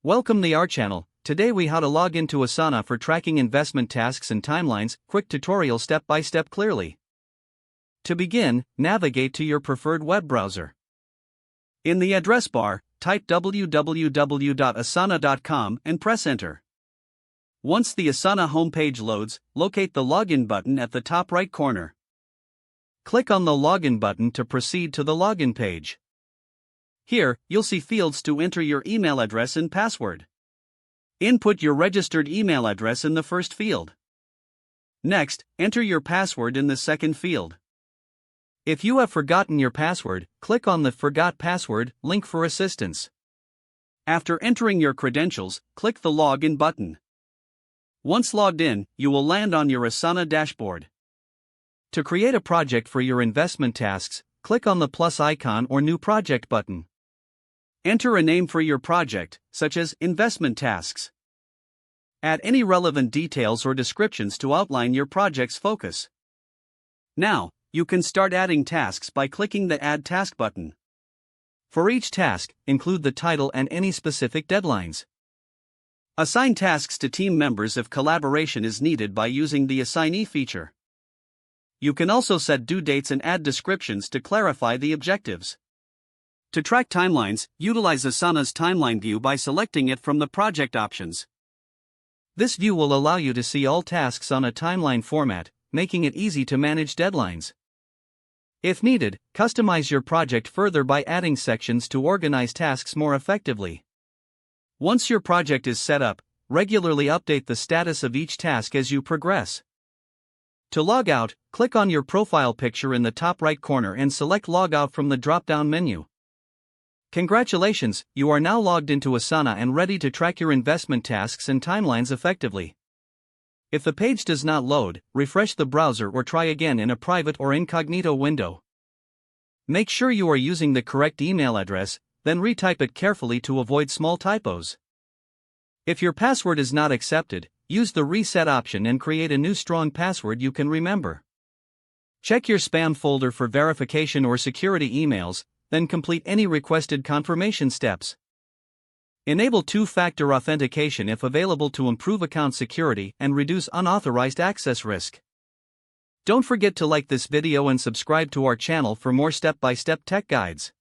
Welcome to our channel. Today we how to log into Asana for tracking investment tasks and timelines. Quick tutorial step by step clearly. To begin, navigate to your preferred web browser. In the address bar, type www.asana.com and press enter. Once the Asana homepage loads, locate the login button at the top right corner. Click on the login button to proceed to the login page. Here, you'll see fields to enter your email address and password. Input your registered email address in the first field. Next, enter your password in the second field. If you have forgotten your password, click on the Forgot Password link for assistance. After entering your credentials, click the Login button. Once logged in, you will land on your Asana dashboard. To create a project for your investment tasks, click on the plus icon or New Project button. Enter a name for your project, such as Investment Tasks. Add any relevant details or descriptions to outline your project's focus. Now, you can start adding tasks by clicking the Add Task button. For each task, include the title and any specific deadlines. Assign tasks to team members if collaboration is needed by using the Assignee feature. You can also set due dates and add descriptions to clarify the objectives. To track timelines, utilize Asana's timeline view by selecting it from the project options. This view will allow you to see all tasks on a timeline format, making it easy to manage deadlines. If needed, customize your project further by adding sections to organize tasks more effectively. Once your project is set up, regularly update the status of each task as you progress. To log out, click on your profile picture in the top right corner and select Log Out from the drop-down menu. Congratulations, you are now logged into Asana and ready to track your investment tasks and timelines effectively. If the page does not load, refresh the browser or try again in a private or incognito window. Make sure you are using the correct email address, then retype it carefully to avoid small typos. If your password is not accepted, use the reset option and create a new strong password you can remember. Check your spam folder for verification or security emails, then complete any requested confirmation steps. Enable two-factor authentication if available to improve account security and reduce unauthorized access risk. Don't forget to like this video and subscribe to our channel for more step-by-step tech guides.